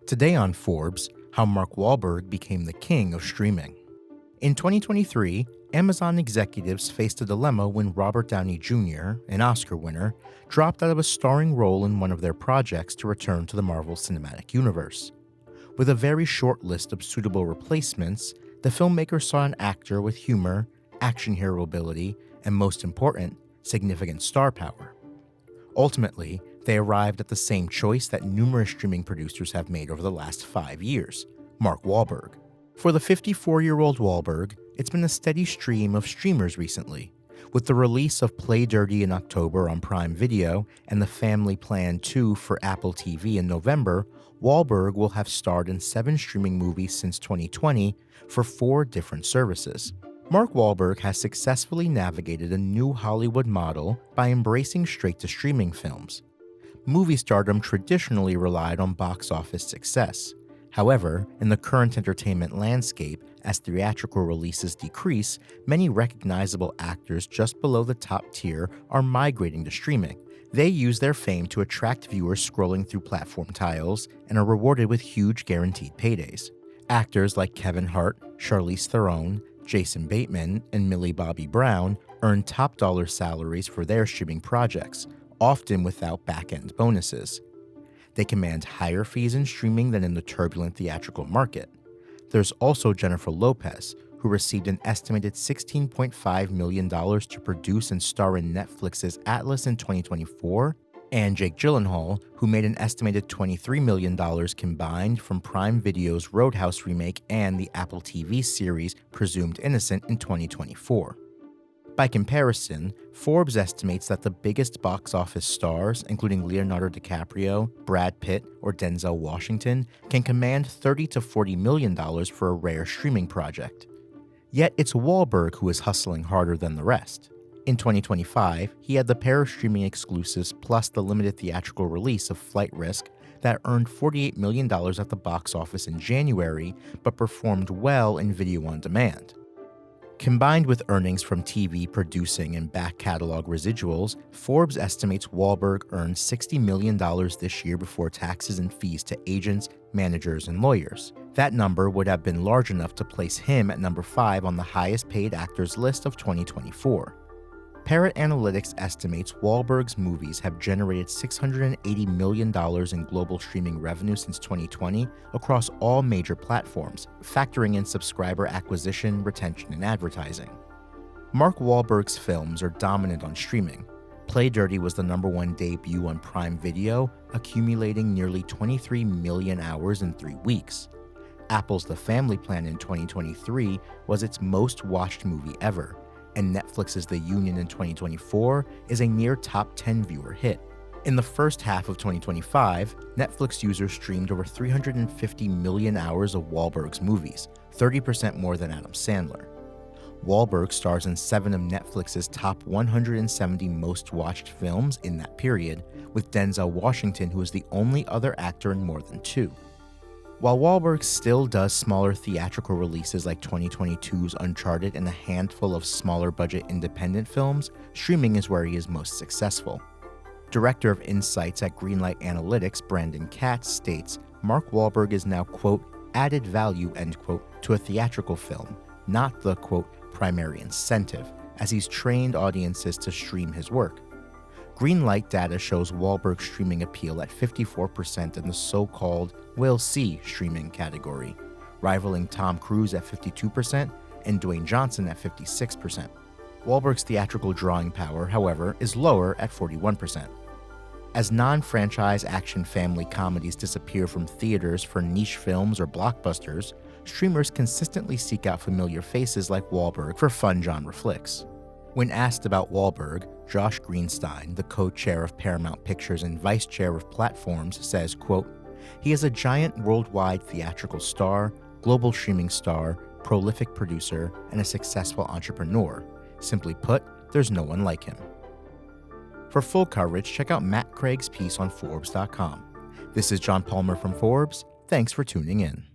Today on Forbes, how Mark Wahlberg became the king of streaming. In 2023, Amazon executives faced a dilemma when Robert Downey Jr., an Oscar winner, dropped out of a starring role in one of their projects to return to the Marvel Cinematic Universe. With a very short list of suitable replacements, the filmmaker saw an actor with humor, action hero ability, and most important, significant star power. Ultimately, they arrived at the same choice that numerous streaming producers have made over the last 5 years: Mark Wahlberg. For the 54-year-old Wahlberg, it's been a steady stream of streamers recently. With the release of Play Dirty in October on Prime Video and The Family Plan 2 for Apple TV in November, Wahlberg will have starred in 7 streaming movies since 2020 for 4 different services. Mark Wahlberg has successfully navigated a new Hollywood model by embracing straight-to-streaming films. Movie stardom traditionally relied on box office success. However, in the current entertainment landscape, as theatrical releases decrease, many recognizable actors just below the top tier are migrating to streaming. They use their fame to attract viewers scrolling through platform tiles and are rewarded with huge guaranteed paydays. Actors like Kevin Hart, Charlize Theron, Jason Bateman, and Millie Bobby Brown earn top-dollar salaries for their streaming projects, often without back-end bonuses. They command higher fees in streaming than in the turbulent theatrical market. There's also Jennifer Lopez, who received an estimated $16.5 million to produce and star in Netflix's Atlas in 2024, and Jake Gyllenhaal, who made an estimated $23 million combined from Prime Video's Roadhouse remake and the Apple TV series Presumed Innocent in 2024. By comparison, Forbes estimates that the biggest box office stars, including Leonardo DiCaprio, Brad Pitt, or Denzel Washington, can command $30 to $40 million for a rare streaming project. Yet it's Wahlberg who is hustling harder than the rest. In 2025, he had the pair of streaming exclusives plus the limited theatrical release of Flight Risk that earned $48 million at the box office in January, but performed well in video on demand. Combined with earnings from TV producing and back catalog residuals, Forbes estimates Wahlberg earned $60 million this year before taxes and fees to agents, managers, and lawyers. That number would have been large enough to place him at number 5 on the highest paid actors list of 2024. Parrot Analytics estimates Wahlberg's movies have generated $680 million in global streaming revenue since 2020 across all major platforms, factoring in subscriber acquisition, retention, and advertising. Mark Wahlberg's films are dominant on streaming. Play Dirty was the #1 debut on Prime Video, accumulating nearly 23 million hours in 3 weeks. Apple's The Family Plan in 2023 was its most watched movie ever, and Netflix's The Union in 2024 is a near top 10 viewer hit. In the first half of 2025, Netflix users streamed over 350 million hours of Wahlberg's movies, 30% more than Adam Sandler. Wahlberg stars in 7 of Netflix's top 170 most watched films in that period, with Denzel Washington, who is the only other actor in more than 2. While Wahlberg still does smaller theatrical releases like 2022's Uncharted and a handful of smaller budget independent films, streaming is where he is most successful. Director of Insights at Greenlight Analytics, Brandon Katz, states Mark Wahlberg is now, quote, added value, end quote, to a theatrical film, not the, quote, primary incentive, as he's trained audiences to stream his work. Greenlight data shows Wahlberg's streaming appeal at 54% in the so-called "we'll see" streaming category, rivaling Tom Cruise at 52% and Dwayne Johnson at 56%. Wahlberg's theatrical drawing power, however, is lower at 41%. As non-franchise action family comedies disappear from theaters for niche films or blockbusters, streamers consistently seek out familiar faces like Wahlberg for fun genre flicks. When asked about Wahlberg, Josh Greenstein, the co-chair of Paramount Pictures and vice chair of Platforms, says, quote, he is a giant worldwide theatrical star, global streaming star, prolific producer, and a successful entrepreneur. Simply put, there's no one like him. For full coverage, check out Matt Craig's piece on Forbes.com. This is John Palmer from Forbes. Thanks for tuning in.